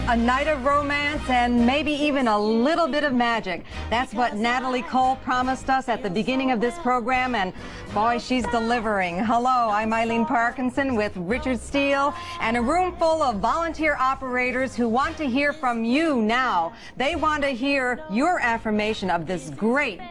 a night of romance, and maybe even a little bit of magic. That's what Natalie Cole promised us at the beginning of this program, and boy, she's delivering. Hello, I'm Eileen Parkinson with Richard Steele, and a room full of volunteer operators who want to hear from you now. They want to hear your affirmation of this great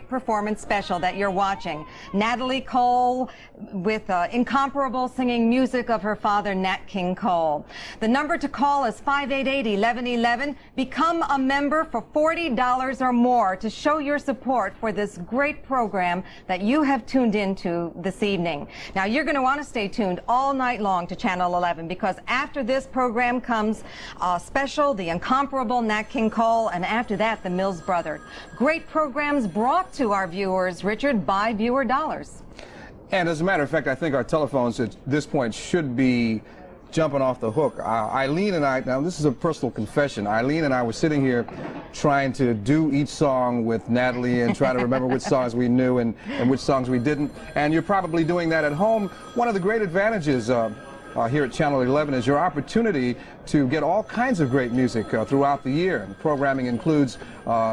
performance special that you're watching. Natalie Cole with Incomparable singing music of her father, Nat King Cole. The number to call is 588-1111. Become a member for $40 or more to show your support for this great program that you have tuned into this evening. Now, you're going to want to stay tuned all night long to Channel 11, because after this program comes a special, the Incomparable Nat King Cole, and after that, the Mills Brothers. Great programs brought to our viewers, Richard, by viewer dollars. And as a matter of fact, I think our telephones at this point should be jumping off the hook. Eileen and I, now this is a personal confession, Eileen and I were sitting here trying to do each song with Natalie and trying to remember which songs we knew and which songs we didn't. And you're probably doing that at home. One of the great advantages here at Channel 11 is your opportunity to get all kinds of great music throughout the year. And programming includes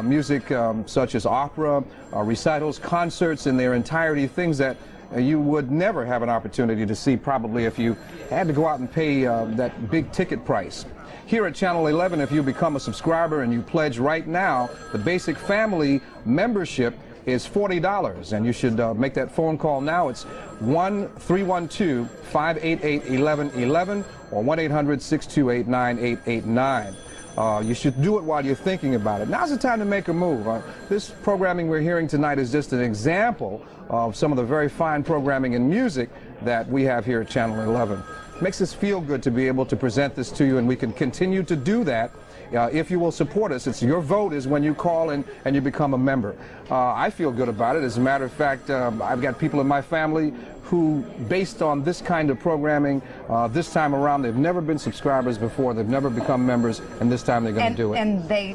music such as opera, recitals, concerts in their entirety, things that you would never have an opportunity to see probably if you had to go out and pay that big ticket price. Here at Channel 11, if you become a subscriber and you pledge right now, the basic family membership is $40, and you should make that phone call now. It's 1-312-588-1111 or 1-800-628-9889. You should do it while you're thinking about it. Now's the time to make a move. This programming we're hearing tonight is just an example of some of the very fine programming and music that we have here at Channel 11. It makes us feel good to be able to present this to you, and we can continue to do that if you will support us. It's your vote is when you call and you become a member. I feel good about it. As a matter of fact, I've got people in my family who, based on this kind of programming, this time around, they've never been subscribers before, they've never become members, and this time they're going to do it. And they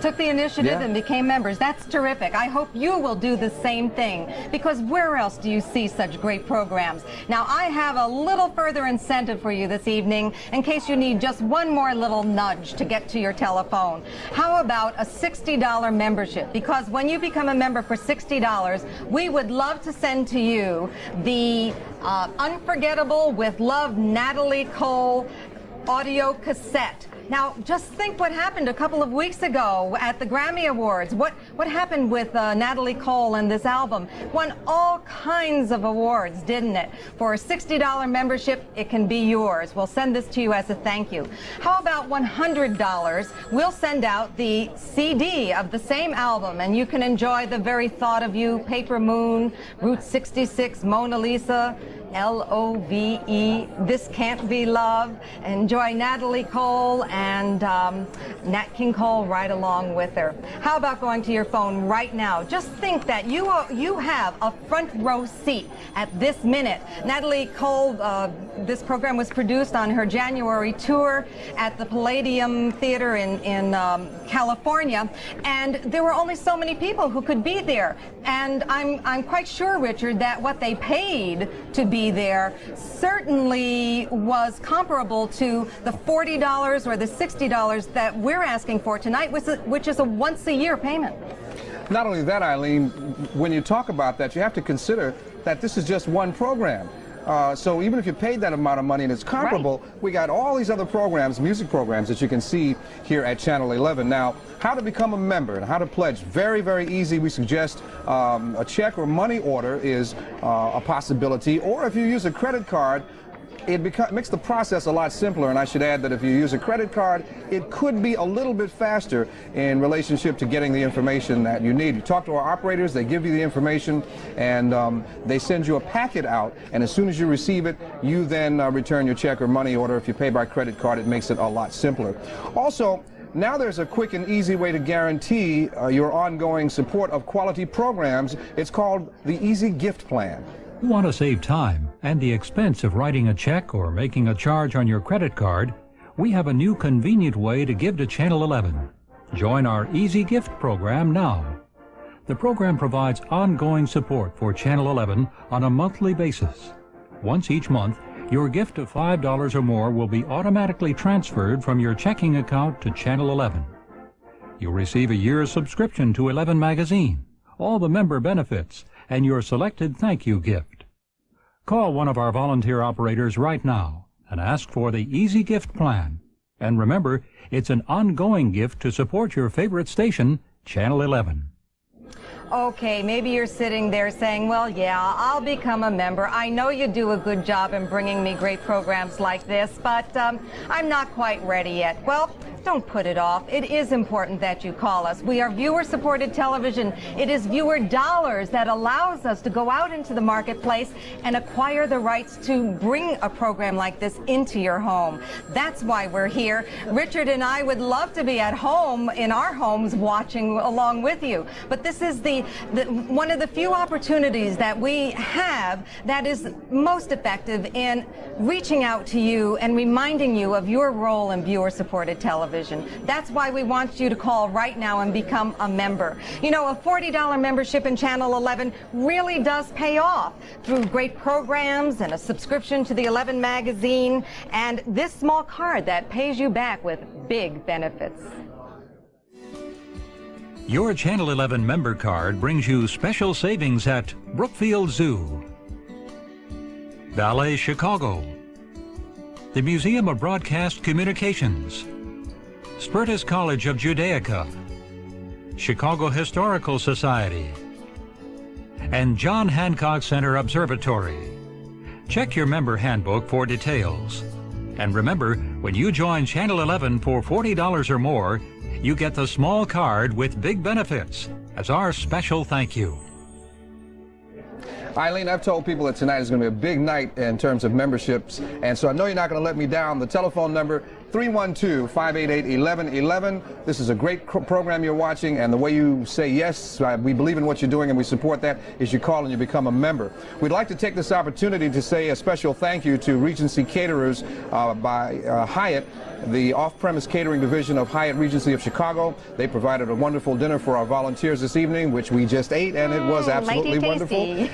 took the initiative and became members. That's terrific. I hope you will do the same thing, because where else do you see such great programs? Now, I have a little further incentive for you this evening, in case you need just one more little nudge to get to your telephone. How about a $60 membership? Because when you become a member for $60, we would love to send to you the Unforgettable with Love Natalie Cole audio cassette. Now, just think what happened a couple of weeks ago at the Grammy Awards. What happened with Natalie Cole and this album? Won all kinds of awards, didn't it? For a $60 membership, it can be yours. We'll send this to you as a thank you. How about $100? We'll send out the CD of the same album, and you can enjoy The Very Thought of You, Paper Moon, Route 66, Mona Lisa, L-O-V-E, This Can't Be Love. Enjoy Natalie Cole and Nat King Cole right along with her. How about going to your phone right now? Just think that you have a front row seat at this minute. Natalie Cole, this program was produced on her January tour at the Palladium Theater in California, and there were only so many people who could be there. And I'm quite sure, Richard, that what they paid to be there certainly was comparable to the $40 or the $60 that we're asking for tonight, which is a once-a-year payment. Not only that, Eileen, when you talk about that, you have to consider that this is just one program. So even if you paid that amount of money and it's comparable, we got all these other programs, music programs, that you can see here at Channel 11. Now, how to become a member and how to pledge, very, very easy. We suggest a check or money order is a possibility, or if you use a credit card, it makes the process a lot simpler. And I should add that if you use a credit card, it could be a little bit faster in relationship to getting the information that you need. You talk to our operators, they give you the information, and they send you a packet out, and as soon as you receive it, you then return your check or money order. If you pay by credit card, it makes it a lot simpler. Also, now there's a quick and easy way to guarantee your ongoing support of quality programs. It's called the Easy Gift Plan. You want to save time and the expense of writing a check or making a charge on your credit card? We have a new convenient way to give to Channel 11. Join our Easy Gift program now. The program provides ongoing support for Channel 11 on a monthly basis. Once each month, your gift of $5 or more will be automatically transferred from your checking account to Channel 11. You'll receive a year's subscription to 11 magazine, all the member benefits, and your selected thank you gift. Call one of our volunteer operators right now and ask for the Easy Gift Plan. And remember, it's an ongoing gift to support your favorite station, Channel 11. Okay, maybe you're sitting there saying, well, yeah, I'll become a member. I know you do a good job in bringing me great programs like this, but I'm not quite ready yet. Well, don't put it off. It is important that you call us. We are viewer-supported television. It is viewer dollars that allows us to go out into the marketplace and acquire the rights to bring a program like this into your home. That's why we're here. Richard and I would love to be at home in our homes watching along with you. But this is one of the few opportunities that we have that is most effective in reaching out to you and reminding you of your role in viewer-supported television. That's why we want you to call right now and become a member. You know, a $40 membership in Channel 11 really does pay off through great programs and a subscription to the 11 magazine and this small card that pays you back with big benefits. Your Channel 11 member card brings you special savings at Brookfield Zoo, Ballet Chicago, the Museum of Broadcast Communications, Spertus College of Judaica, Chicago Historical Society, and John Hancock Center Observatory. Check your member handbook for details. And remember, when you join Channel 11 for $40 or more, you get the small card with big benefits as our special thank you. Eileen, I've told people that tonight is going to be a big night in terms of memberships, and so I know you're not going to let me down. The telephone number, 312-588-1111. This is a great program you're watching, and the way you say yes, we believe in what you're doing and we support that, is you call and you become a member. We'd like to take this opportunity to say a special thank you to Regency Caterers by Hyatt, the off-premise catering division of Hyatt Regency of Chicago. They provided a wonderful dinner for our volunteers this evening, which we just ate, and it was absolutely wonderful.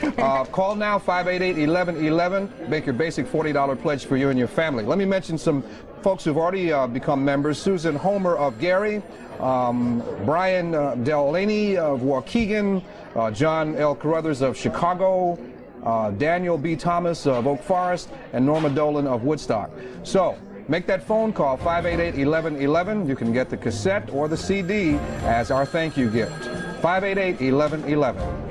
Call now, 588-1111. Make your basic $40 pledge for you and your family. Let me mention some folks who've already become members. Susan Homer of Gary, Brian Delaney of Waukegan, John L. Carruthers of Chicago, Daniel B. Thomas of Oak Forest, and Norma Dolan of Woodstock. So, make that phone call, 588-1111. You can get the cassette or the CD as our thank you gift. 588-1111.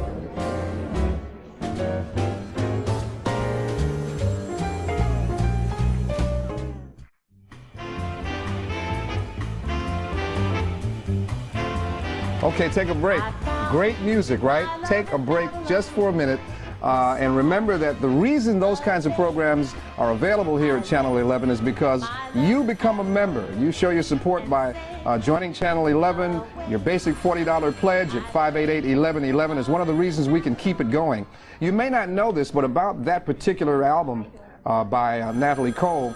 Okay, take a break. Great music, right? Take a break just for a minute. And remember that the reason those kinds of programs are available here at Channel 11 is because you become a member. You show your support by joining Channel 11. Your basic $40 pledge at 588-1111 is one of the reasons we can keep it going. You may not know this, but about that particular album by Natalie Cole,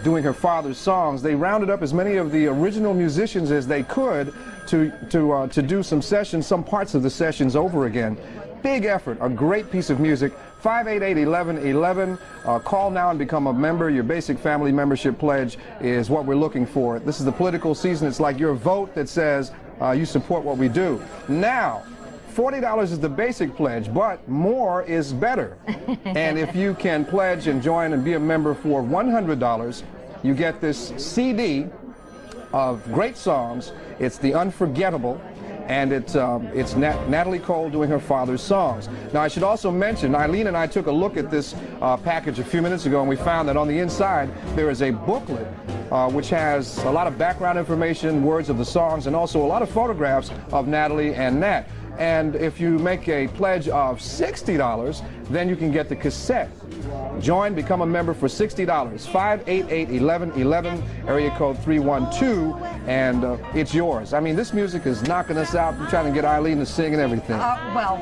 doing her father's songs, they rounded up as many of the original musicians as they could to do some sessions, some parts of the sessions over again. Big effort, a great piece of music. 588-1111. Call now and become a member. Your basic family membership pledge is what we're looking for. This is the political season. It's like your vote that says you support what we do. Now, $40 is the basic pledge, but more is better. And if you can pledge and join and be a member for $100, you get this CD of great songs. It's the Unforgettable, and it's Natalie Cole doing her father's songs. Now, I should also mention, Eileen and I took a look at this package a few minutes ago, and we found that on the inside there is a booklet which has a lot of background information, words of the songs, and also a lot of photographs of Natalie and Nat. And if you make a pledge of $60, then you can get the cassette. Join, become a member for $60. 588-1111, area code 312, and it's yours. I mean, this music is knocking us out. I'm trying to get Eileen to sing and everything. Well,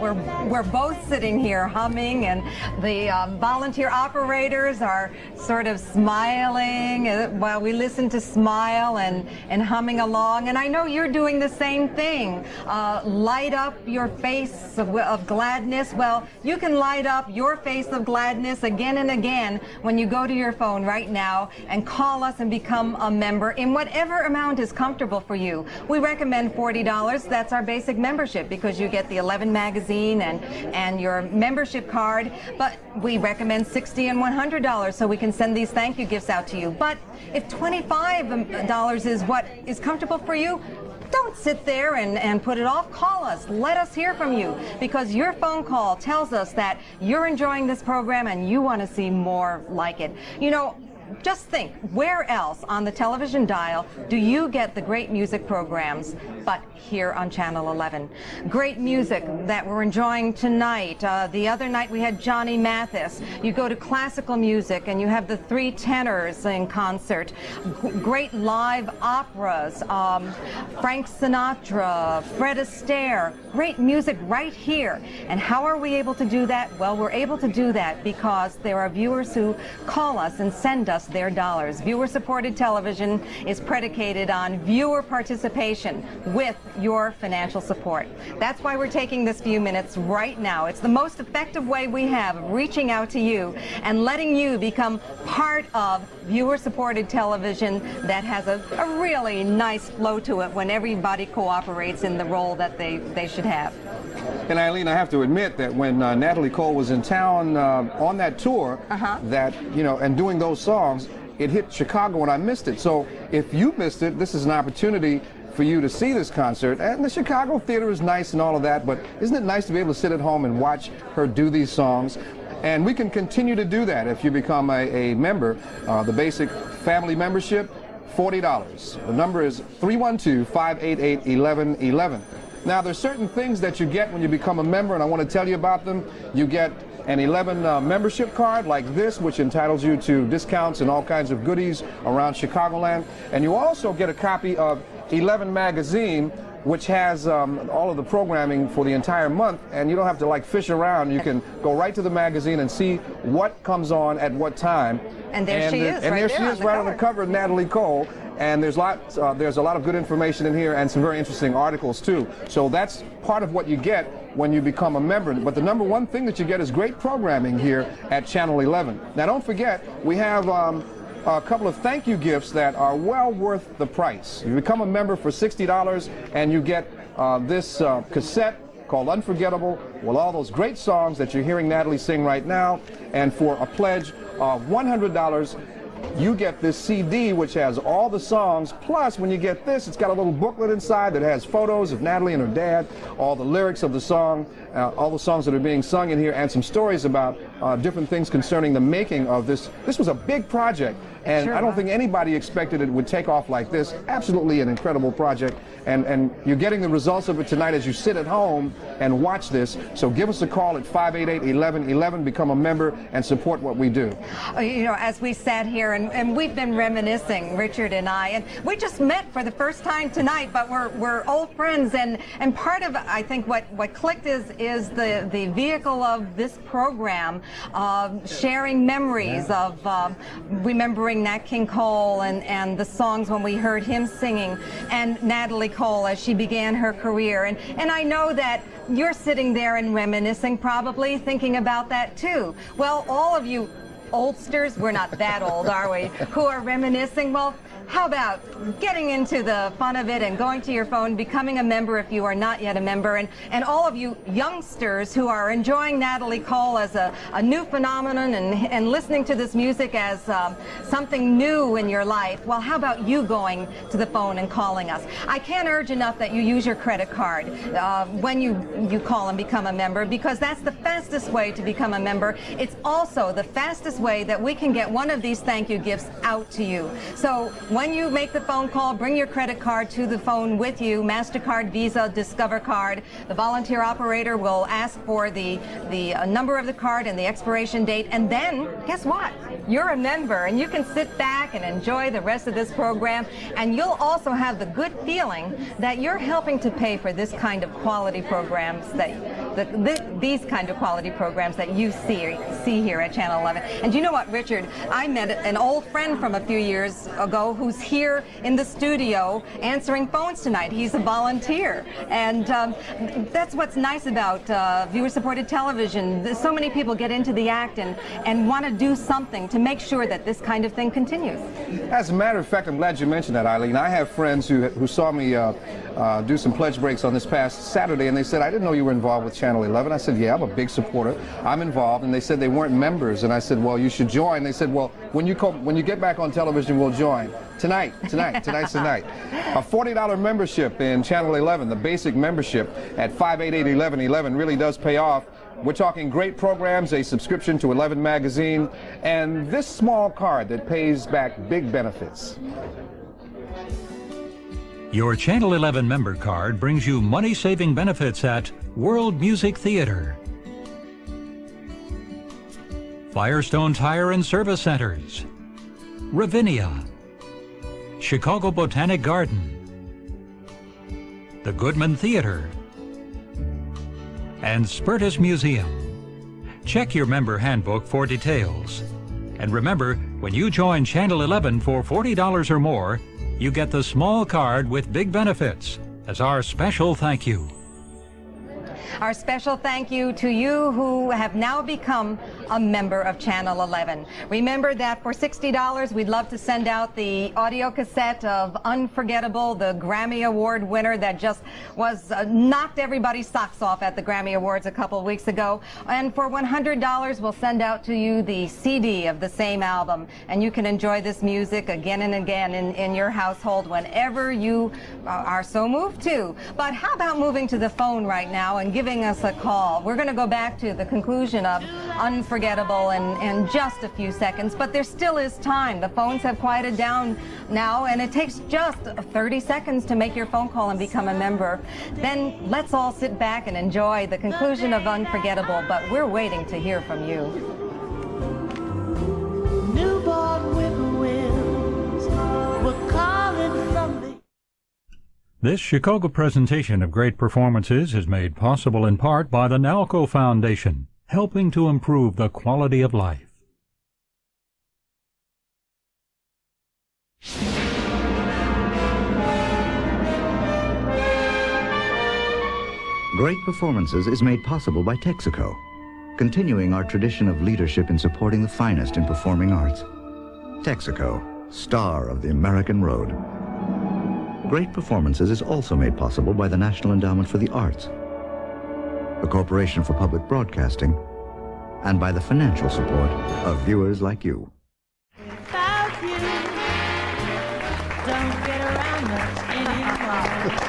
we're both sitting here humming, and the volunteer operators are sort of smiling while we listen to Smile and humming along. And I know you're doing the same thing. Light up your face of gladness. Well, you can light up your face of gladness again again and again when you go to your phone right now and call us and become a member in whatever amount is comfortable for you. We recommend $40. That's our basic membership because you get the 11 magazine and your membership card. But we recommend $60 and $100 so we can send these thank you gifts out to you. But if $25 is what is comfortable for you, don't sit there and put it off. Call us. Let us hear from you because your phone call tells us that you're enjoying this program and you want to see more like it. You know, just think, where else on the television dial do you get the great music programs but here on Channel 11? Great music that we're enjoying tonight. The other night we had Johnny Mathis. You go to classical music and you have the three tenors in concert. Great live operas. Frank Sinatra, Fred Astaire. Great music right here. And how are we able to do that? Well, we're able to do that because there are viewers who call us and send us their dollars. Viewer-supported television is predicated on viewer participation with your financial support. That's why we're taking this few minutes right now. It's the most effective way we have of reaching out to you and letting you become part of viewer-supported television that has a really nice flow to it when everybody cooperates in the role that they should have. And Eileen, I have to admit that when Natalie Cole was in town on that tour, that, you know, and doing those songs, it hit Chicago and I missed it. So if you missed it, this is an opportunity for you to see this concert. And the Chicago theater is nice and all of that, but isn't it nice to be able to sit at home and watch her do these songs? And we can continue to do that if you become a member. The basic family membership, $40. The number is 312-588-1111. Now, there's certain things that you get when you become a member, and I want to tell you about them. You get an 11 membership card like this, which entitles you to discounts and all kinds of goodies around Chicagoland. And you also get a copy of 11 magazine, which has all of the programming for the entire month, and you don't have to like fish around. You can go right to the magazine and see what comes on at what time. And there she is, and right there she is, right on the cover, Natalie Cole. And there's a lot of good information in here and some very interesting articles too. So that's part of what you get when you become a member. But the number one thing that you get is great programming here at Channel 11. Now don't forget, we have a couple of thank you gifts that are well worth the price. You become a member for $60 and you get this cassette called Unforgettable with all those great songs that you're hearing Natalie sing right now. And for a pledge of $100, you get this CD which has all the songs, plus when you get this, it's got a little booklet inside that has photos of Natalie and her dad, all the lyrics of the song, all the songs that are being sung in here, and some stories about different things concerning the making of this. This was a big project, and sure, I don't think anybody expected it would take off like this. Absolutely an incredible project, and you're getting the results of it tonight as you sit at home and watch this. So give us a call at 588-1111, become a member, and support what we do. You know, as we sat here and we've been reminiscing, Richard and I, and we just met for the first time tonight, but we're old friends, and part of, I think, what clicked is the vehicle of this program, sharing memories of remembering Nat King Cole and the songs when we heard him singing, and Natalie Cole as she began her career. And I know that you're sitting there and reminiscing, probably thinking about that too. Well, all of you oldsters, we're not that old, are we, who are reminiscing, well, how about getting into the fun of it and going to your phone, becoming a member if you are not yet a member, and all of you youngsters who are enjoying Natalie Cole as a new phenomenon and listening to this music as something new in your life, well, how about you going to the phone and calling us? I can't urge enough that you use your credit card when you call and become a member, because that's the fastest way to become a member. It's also the fastest way that we can get one of these thank you gifts out to you. So when you make the phone call, bring your credit card to the phone with you, MasterCard, Visa, Discover card. The volunteer operator will ask for the number of the card and the expiration date, and then guess what? You're a member, and you can sit back and enjoy the rest of this program, and you'll also have the good feeling that you're helping to pay for this kind of quality programs that these kind of quality programs that you see here at Channel 11. And you know what, Richard? I met an old friend from a few years ago who's here in the studio answering phones tonight. He's a volunteer. And that's what's nice about viewer-supported television. So many people get into the act and want to do something to make sure that this kind of thing continues. As a matter of fact, I'm glad you mentioned that, Eileen. I have friends who saw me do some pledge breaks on this past Saturday, and they said, I didn't know you were involved with Channel 11. I said, yeah, I'm a big supporter. I'm involved. And they said they weren't members. And I said, well, you should join. They said, well, when you get back on television, we'll join. Tonight's the night. A $40 membership in Channel 11, the basic membership at 588-1111 really does pay off. We're talking great programs, a subscription to 11 magazine, and this small card that pays back big benefits. Your Channel 11 member card brings you money-saving benefits at World Music Theater, Firestone Tire and Service Centers, Ravinia, Chicago Botanic Garden, the Goodman Theater, and Spertus Museum. Check your member handbook for details. And remember, when you join Channel 11 for $40 or more, you get the small card with big benefits as our special thank you. Our special thank you to you who have now become a member of Channel 11. Remember that for $60, we'd love to send out the audio cassette of Unforgettable, the Grammy Award winner that just was knocked everybody's socks off at the Grammy Awards a couple weeks ago. And for $100, we'll send out to you the CD of the same album. And you can enjoy this music again and again in your household whenever you are so moved to. But how about moving to the phone right now and giving us a call? We're going to go back to the conclusion of Unforgettable in just a few seconds, but there still is time. The phones have quieted down now, and it takes just 30 seconds to make your phone call and become a member. Then let's all sit back and enjoy the conclusion of Unforgettable, but we're waiting to hear from you. Newborn whippoorwills were calling from the... This Chicago presentation of great performances is made possible in part by the Nalco Foundation, helping to improve the quality of life. Great Performances is made possible by Texaco, continuing our tradition of leadership in supporting the finest in performing arts. Texaco, star of the American road. Great Performances is also made possible by the National Endowment for the Arts, the Corporation for Public Broadcasting, and by the financial support of viewers like you. Without you, don't get around much anymore.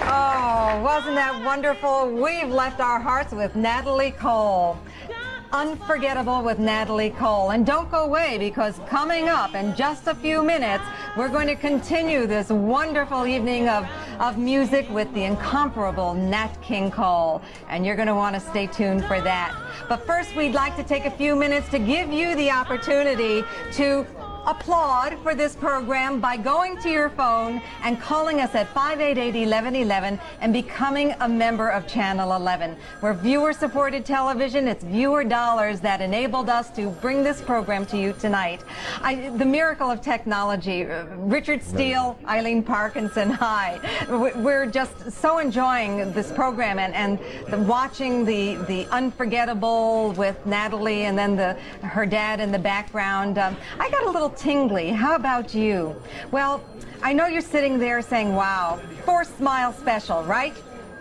Oh, wasn't that wonderful? We've left our hearts with Natalie Cole. Unforgettable with Natalie Cole. And don't go away, because coming up in just a few minutes, we're going to continue this wonderful evening of music with the incomparable Nat King Cole. And you're going to want to stay tuned for that. But first, we'd like to take a few minutes to give you the opportunity to applaud for this program by going to your phone and calling us at 588-1111 and becoming a member of Channel 11. We're viewer-supported television. It's viewer dollars that enabled us to bring this program to you tonight. The miracle of technology. Richard Steele, Eileen Parkinson, hi. We're just so enjoying this program and watching the Unforgettable with Natalie and then her dad in the background. I got a little tingly. How about you? Well, I know you're sitting there saying, wow, Force Smile Special, right?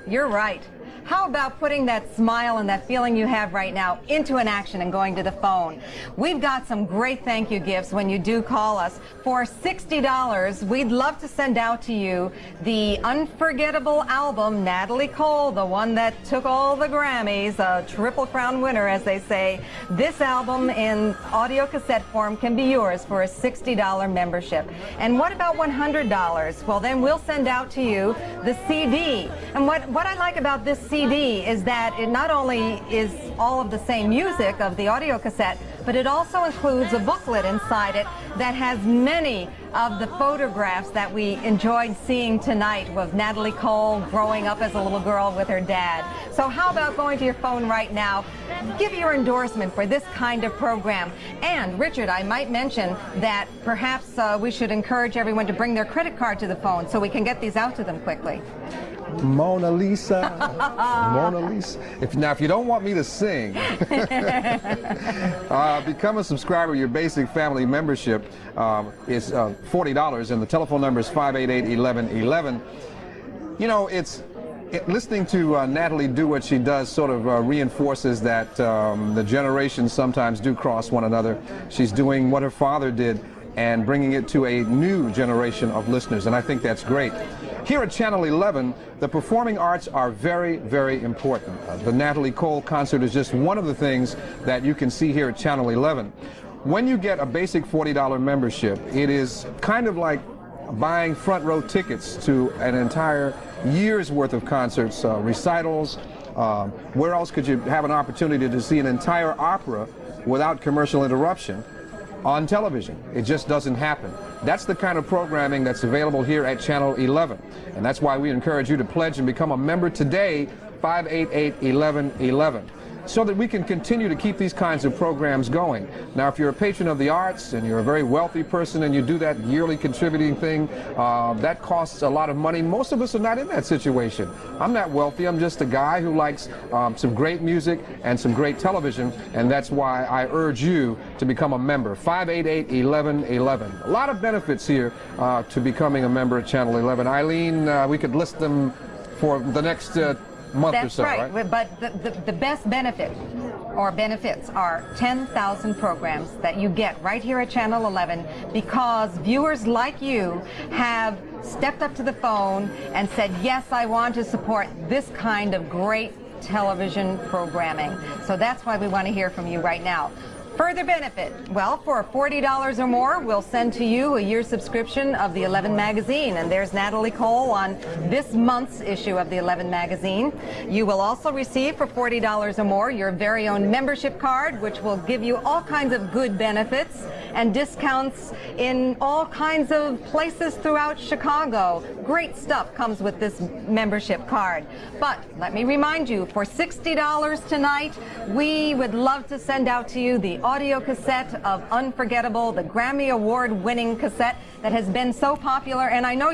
You're right. How about putting that smile and that feeling you have right now into an action and going to the phone? We've got some great thank you gifts when you do call us. For $60, we'd love to send out to you the Unforgettable album, Natalie Cole, the one that took all the Grammys, a Triple Crown winner, as they say. This album in audio cassette form can be yours for a $60 membership. And what about $100? Well, then we'll send out to you the CD. And what I like about this CD is that it not only is all of the same music of the audio cassette, but it also includes a booklet inside it that has many of the photographs that we enjoyed seeing tonight with Natalie Cole growing up as a little girl with her dad. So how about going to your phone right now, give your endorsement for this kind of program. And Richard, I might mention that perhaps we should encourage everyone to bring their credit card to the phone so we can get these out to them quickly. Mona Lisa, Mona Lisa. If you don't want me to sing, become a subscriber. Your basic family membership is $40, and the telephone number is 588-1111. You know, listening to Natalie do what she does sort of reinforces that the generations sometimes do cross one another. She's doing what her father did and bringing it to a new generation of listeners, and I think that's great. Here at Channel 11, the performing arts are very, very important. The Natalie Cole concert is just one of the things that you can see here at Channel 11. When you get a basic $40 membership, it is kind of like buying front row tickets to an entire year's worth of concerts, recitals. Where else could you have an opportunity to see an entire opera without commercial interruption? On television. It just doesn't happen. That's the kind of programming that's available here at Channel 11. And that's why we encourage you to pledge and become a member today, 588-1111. so that we can continue to keep these kinds of programs going. Now, if you're a patron of the arts and you're a very wealthy person and you do that yearly contributing thing, that costs a lot of money. Most of us are not in that situation. I'm not wealthy. I'm just a guy who likes some great music and some great television, and that's why I urge you to become a member. 588-1111. A lot of benefits here to becoming a member at Channel 11. Eileen, we could list them for the next month That's or so, right. But the best benefit or benefits are 10,000 programs that you get right here at Channel 11 because viewers like you have stepped up to the phone and said, yes, I want to support this kind of great television programming. So that's why we want to hear from you right now. Further benefit, well, for $40 or more, we'll send to you a year's subscription of the 11 magazine, and there's Natalie Cole on this month's issue of the 11 magazine. You will also receive for $40 or more your very own membership card, which will give you all kinds of good benefits and discounts in all kinds of places throughout Chicago. Great stuff comes with this membership card. But let me remind you, for $60 tonight, we would love to send out to you the audio cassette of Unforgettable, the Grammy Award-winning cassette that has been so popular. And I know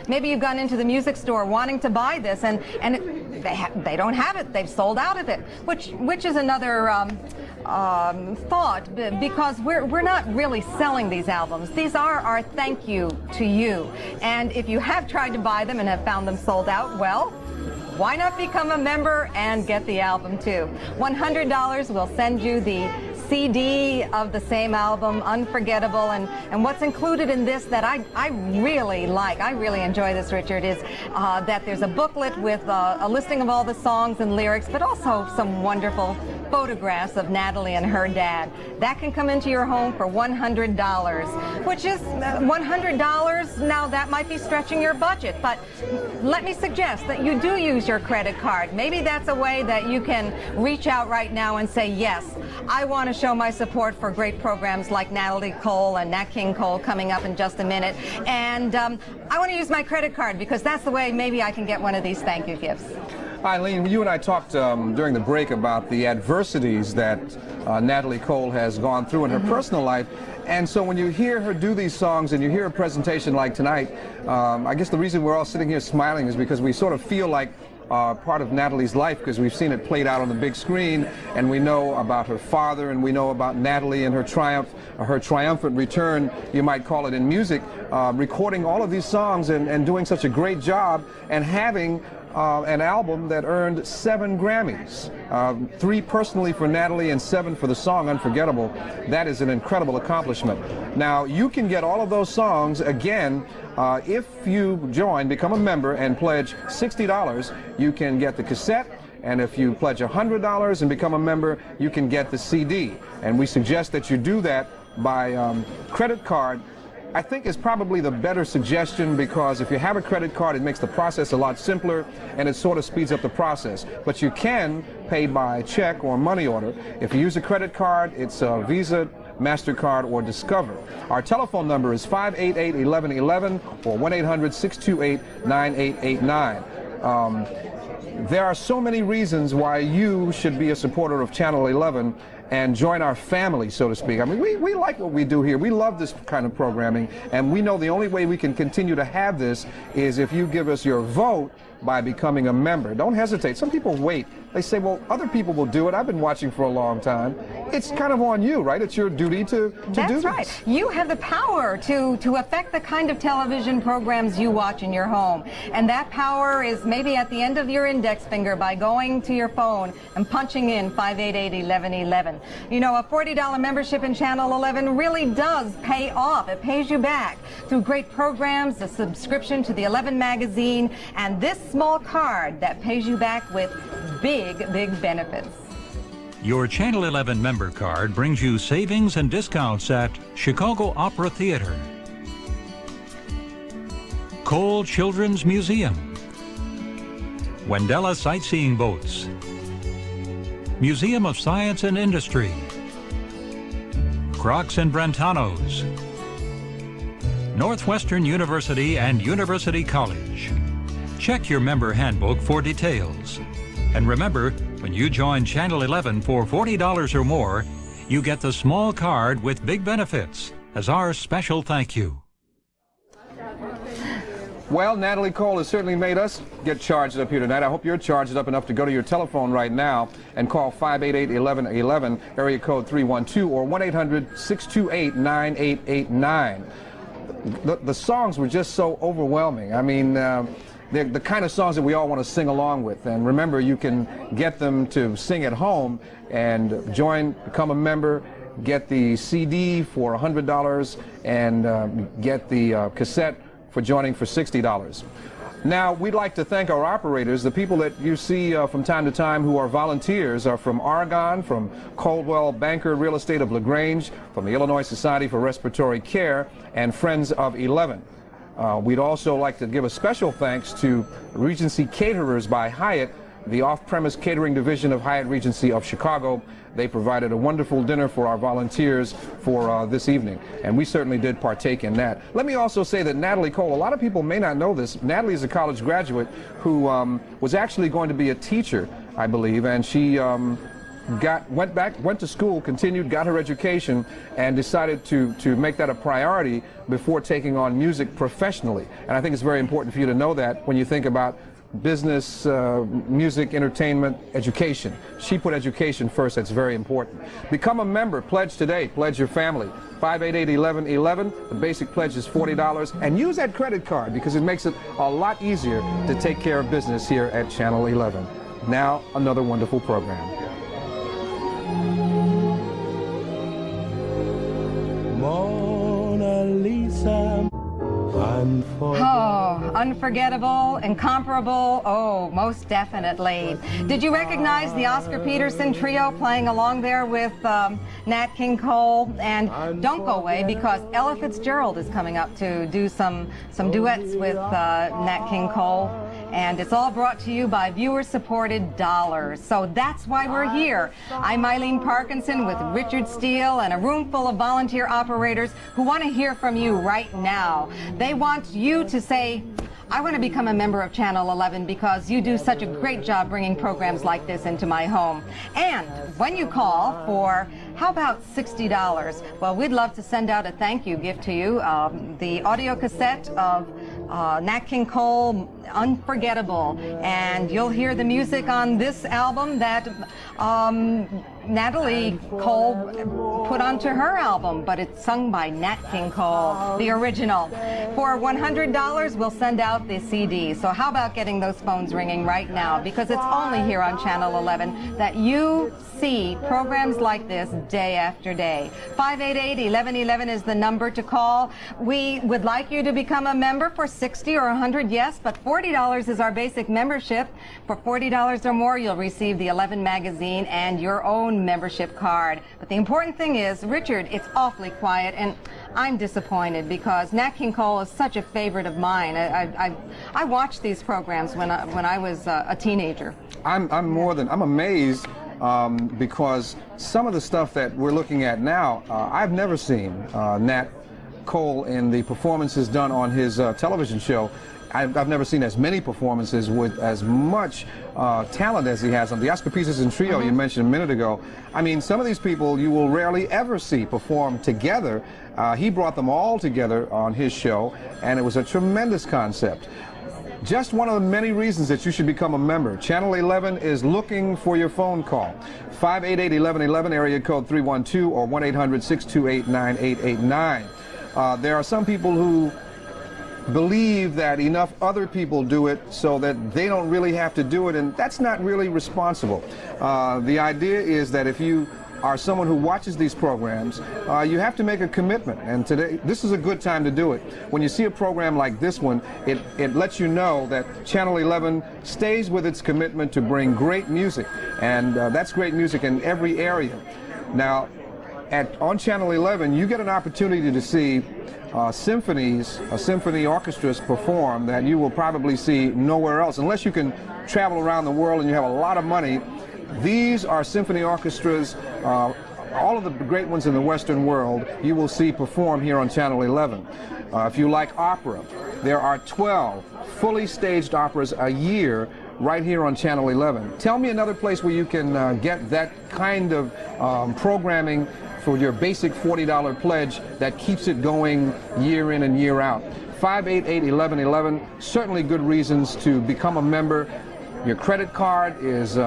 maybe you've gone into the music store wanting to buy this, and they don't have it. They've sold out of it, which is another thought, because we're not really selling these albums. These are our thank you to you. And if you have tried to buy them and have found them sold out, well, why not become a member and get the album too? $100 will send you the CD of the same album, Unforgettable, and what's included in this that I really like, I really enjoy this, Richard, is that there's a booklet with a listing of all the songs and lyrics, but also some wonderful photographs of Natalie and her dad. That can come into your home for $100, which is $100. Now, that might be stretching your budget, but let me suggest that you do use your credit card. Maybe that's a way that you can reach out right now and say, yes, I want to show my support for great programs like Natalie Cole and Nat King Cole coming up in just a minute. And I want to use my credit card because that's the way maybe I can get one of these thank you gifts. Eileen, you and I talked during the break about the adversities that Natalie Cole has gone through in her personal life. And so when you hear her do these songs and you hear a presentation like tonight, I guess the reason we're all sitting here smiling is because we sort of feel like part of Natalie's life, because we've seen it played out on the big screen, and we know about her father, and we know about Natalie and her triumphant return, you might call it, in music, recording all of these songs and doing such a great job, and having an album that earned 7 Grammys, 3 personally for Natalie and 7 for the song Unforgettable. That is an incredible accomplishment. Now, you can get all of those songs again if you become a member and pledge $60. You can get the cassette, and if you pledge $100 and become a member, you can get the CD. And we suggest that you do that by credit card I think is probably the better suggestion, because if you have a credit card, it makes the process a lot simpler and it sort of speeds up the process. But you can pay by check or money order. If you use a credit card, it's Visa, MasterCard, or Discover. Our telephone number is 588-1111 or 1-800-628-9889. There are so many reasons why you should be a supporter of Channel 11 and join our family, so to speak. I mean, we like what we do here. We love this kind of programming, and we know the only way we can continue to have this is if you give us your vote by becoming a member. Don't hesitate. Some people wait. They say, well, other people will do it. I've been watching for a long time. It's kind of on you, right? It's your duty to do this. That's right. You have the power to affect the kind of television programs you watch in your home. And that power is maybe at the end of your index finger by going to your phone and punching in 588-1111. You know, a $40 membership in Channel 11 really does pay off. It pays you back through great programs, a subscription to the 11 magazine, and this small card that pays you back with big benefits. Your Channel 11 member card brings you savings and discounts at Chicago Opera Theater, Cole Children's Museum, Wendella Sightseeing Boats, Museum of Science and Industry, Crocs and Brentanos, Northwestern University and University College. Check your member handbook for details. And remember, when you join Channel 11 for $40 or more, you get the small card with big benefits as our special thank you. Well, Natalie Cole has certainly made us get charged up here tonight. I hope you're charged up enough to go to your telephone right now and call 588-1111, area code 312, or 1-800-628-9889. The songs were just so overwhelming. I mean, they're the kind of songs that we all want to sing along with. And remember, you can get them to sing at home and become a member, get the CD for $100, and get the cassette for joining for $60. Now, we'd like to thank our operators. The people that you see from time to time who are volunteers are from Oregon, from Coldwell Banker Real Estate of LaGrange, from the Illinois Society for Respiratory Care, and Friends of 11. We'd also like to give a special thanks to Regency Caterers by Hyatt, the off-premise catering division of Hyatt Regency of Chicago. They provided a wonderful dinner for our volunteers for this evening, and we certainly did partake in that. Let me also say that Natalie Cole, a lot of people may not know this, Natalie is a college graduate who was actually going to be a teacher, I believe, and she went to school, continued, got her education, and decided to make that a priority before taking on music professionally. And I think it's very important for you to know that when you think about business, music, entertainment, education. She put education first. That's very important. Become a member. Pledge today. Pledge your family. 588-1111. The basic pledge is $40. And use that credit card because it makes it a lot easier to take care of business here at Channel 11. Now, another wonderful program. Mona Lisa, unforgettable. Oh, unforgettable, incomparable, oh, most definitely. Did you recognize the Oscar Peterson trio playing along there with Nat King Cole? And don't go away because Ella Fitzgerald is coming up to do some duets with Nat King Cole. And it's all brought to you by viewer-supported dollars. So that's why we're here. I'm Eileen Parkinson with Richard Steele and a room full of volunteer operators who want to hear from you right now. They want you to say, I want to become a member of Channel 11 because you do such a great job bringing programs like this into my home. And when you call for, how about $60? Well, we'd love to send out a thank you gift to you, the audio cassette of Nat King Cole, Unforgettable, and you'll hear the music on this album that Natalie Cole put onto her album, but it's sung by Nat King Cole, the original. For $100, we'll send out the CD. So how about getting those phones ringing right now? Because it's only here on Channel 11 that you see programs like this day after day. 588-1111 is the number to call. We would like you to become a member for $60 or $100, yes, but $40 is our basic membership. For $40 or more, you'll receive the 11 magazine and your own membership card. But the important thing is, Richard, it's awfully quiet, and I'm disappointed because Nat King Cole is such a favorite of mine. I watched these programs when I was a teenager. I'm amazed because some of the stuff that we're looking at now, I've never seen Nat Cole in the performances done on his television show. I've never seen as many performances with as much talent as he has on the Oscar Pieces and Trio you mentioned a minute ago. I mean, some of these people you will rarely ever see perform together. He brought them all together on his show, and it was a tremendous concept. Just one of the many reasons that you should become a member. Channel 11 is looking for your phone call. 588-1111, area code 312, or 1-800-628-9889. There are some people who believe that enough other people do it so that they don't really have to do it, and that's not really responsible. The idea is that if you are someone who watches these programs, you have to make a commitment, and today this is a good time to do it. When you see a program like this one, it lets you know that Channel 11 stays with its commitment to bring great music, and that's great music in every area. Now, on Channel 11, you get an opportunity to see symphony orchestras perform that you will probably see nowhere else, unless you can travel around the world and you have a lot of money. These are symphony orchestras, all of the great ones in the Western world, you will see perform here on Channel 11. If you like opera, there are 12 fully staged operas a year right here on Channel 11. Tell me another place where you can get that kind of programming for your basic $40 pledge that keeps it going year in and year out. 588-1111, certainly good reasons to become a member. Your credit card is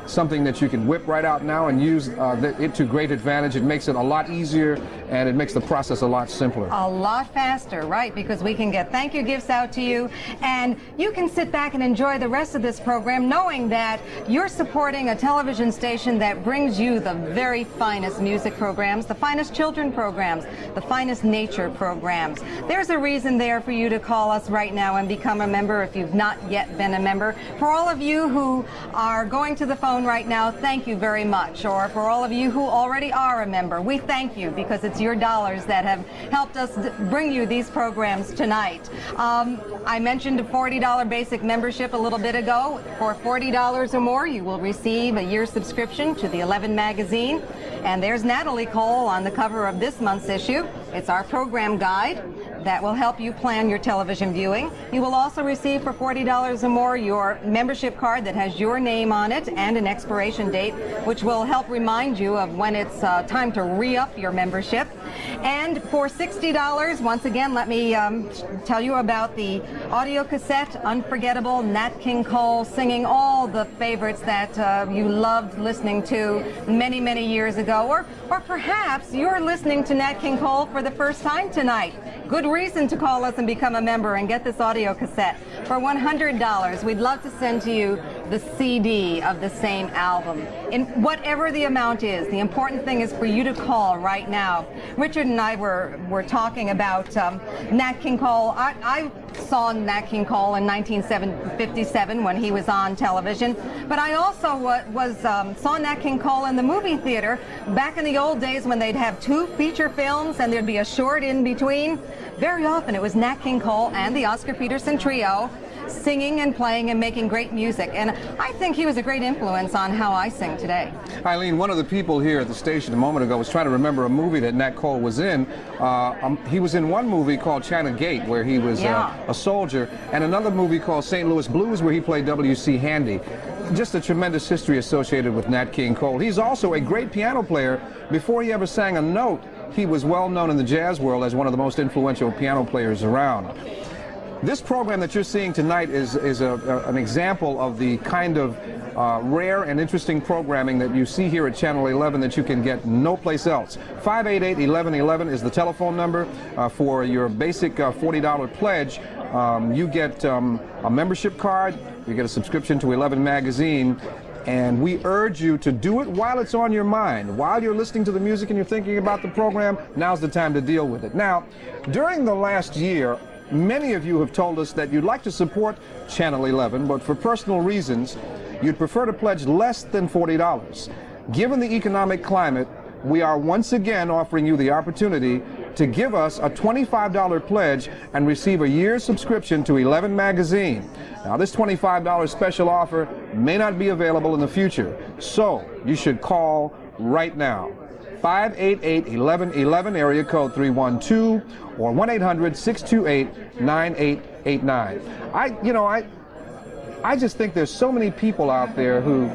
something that you can whip right out now and use it to great advantage. It makes it a lot easier, and it makes the process a lot simpler. A lot faster, right, because we can get thank you gifts out to you, and you can sit back and enjoy the rest of this program knowing that you're supporting a television station that brings you the very finest music programs, the finest children programs, the finest nature programs. There's a reason there for you to call us right now and become a member if you've not yet been a member. For all of you who are going to the phone right now, thank you very much. Or for all of you who already are a member, we thank you because it's your dollars that have helped us bring you these programs tonight. I mentioned a $40 basic membership a little bit ago. For $40 or more, you will receive a year's subscription to the 11 magazine. And there's Natalie Cole on the cover of this month's issue. It's our program guide that will help you plan your television viewing. You will also receive for $40 or more your membership card that has your name on it and an expiration date, which will help remind you of when it's time to re-up your membership. And for $60, once again, let me tell you about the audio cassette, Unforgettable, Nat King Cole singing all the favorites that you loved listening to many, many years ago. Or perhaps you're listening to Nat King Cole for the first time tonight. Good reason to call us and become a member and get this audio cassette. For $100, we'd love to send to you the CD of the same album. In whatever the amount is, the important thing is for you to call right now. Richard and I were talking about Nat King Cole. I saw Nat King Cole in 1957 when he was on television, but I also saw Nat King Cole in the movie theater back in the old days when they'd have 2 feature films and there'd be a short in between. Very often it was Nat King Cole and the Oscar Peterson Trio singing and playing and making great music, and I think he was a great influence on how I sing today. Eileen, one of the people here at the station a moment ago was trying to remember a movie that Nat Cole was in. He was in one movie called China Gate where he was a soldier, and another movie called St. Louis Blues where he played W.C. Handy. Just a tremendous history associated with Nat King Cole. He's also a great piano player. Before he ever sang a note, he was well known in the jazz world as one of the most influential piano players around. This program that you're seeing tonight is an example of the kind of rare and interesting programming that you see here at Channel 11 that you can get no place else. 588-1111 is the telephone number for your basic $40 pledge. You get a membership card, you get a subscription to 11 magazine, and we urge you to do it while it's on your mind. While you're listening to the music and you're thinking about the program, now's the time to deal with it. Now, during the last year, many of you have told us that you'd like to support Channel 11, but for personal reasons, you'd prefer to pledge less than $40. Given the economic climate, we are once again offering you the opportunity to give us a $25 pledge and receive a year's subscription to 11 magazine. Now, this $25 special offer may not be available in the future, so you should call right now. 588-1111, area code 312, or 1-800-628-9889. I just think there's so many people out there who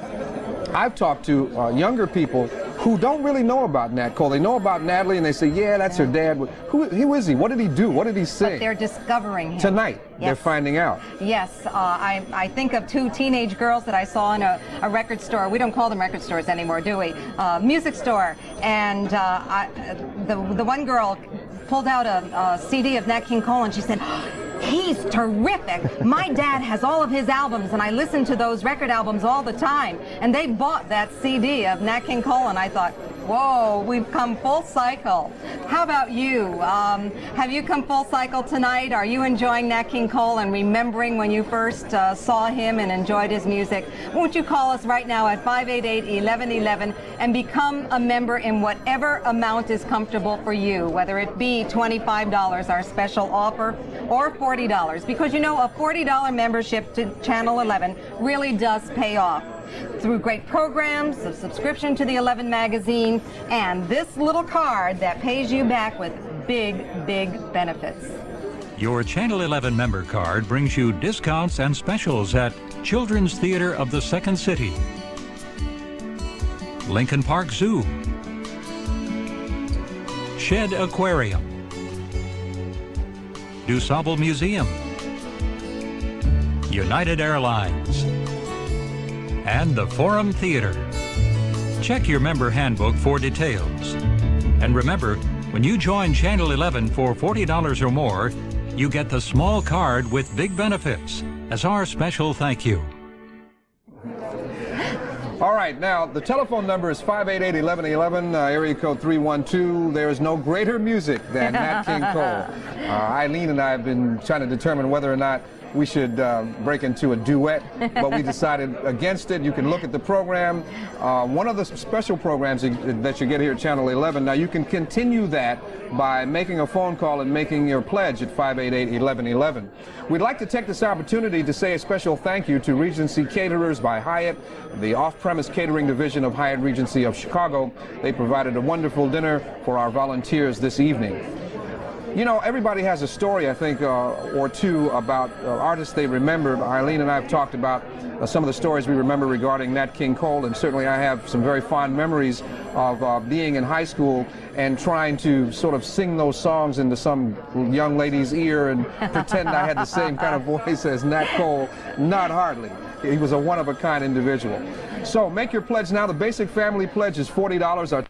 I've talked to, younger people, who don't really know about Nat Cole. They know about Natalie and they say, yeah, that's her dad. Who is he? What did he do? What did he sing? But they're discovering him. Tonight, yes. They're finding out. Yes, I think of two teenage girls that I saw in a record store. We don't call them record stores anymore, do we? Music store. And the one girl pulled out a CD of Nat King Cole and she said, he's terrific. My dad has all of his albums, and I listen to those record albums all the time. And they bought that CD of Nat King Cole, and I thought, whoa, we've come full cycle. How about you? Have you come full cycle tonight? Are you enjoying Nat King Cole and remembering when you first saw him and enjoyed his music? Won't you call us right now at 588-1111 and become a member in whatever amount is comfortable for you, whether it be $25, our special offer, or $40, because you know a $40 membership to Channel 11 really does pay off through great programs, a subscription to the 11 magazine, and this little card that pays you back with big, big benefits. Your Channel 11 member card brings you discounts and specials at Children's Theater of the Second City, Lincoln Park Zoo, Shed Aquarium, DuSable Museum, United Airlines, and the Forum Theater. Check your member handbook for details. And remember, when you join Channel 11 for $40 or more, you get the small card with big benefits as our special thank you. All right, now the telephone number is 588-1111, area code 312. There is no greater music than Nat King Cole. Eileen and I have been trying to determine whether or not we should break into a duet, but we decided against it. You can look at the program. One of the special programs that you get here at Channel 11, now you can continue that by making a phone call and making your pledge at 588-1111. We'd like to take this opportunity to say a special thank you to Regency Caterers by Hyatt, the off-premise catering division of Hyatt Regency of Chicago. They provided a wonderful dinner for our volunteers this evening. You know, everybody has a story, I think, or two about artists they remember. Eileen and I have talked about some of the stories we remember regarding Nat King Cole, and certainly I have some very fond memories of being in high school and trying to sort of sing those songs into some young lady's ear and pretend I had the same kind of voice as Nat Cole. Not hardly. He was a one-of-a-kind individual. So make your pledge now. The basic family pledge is $40. Our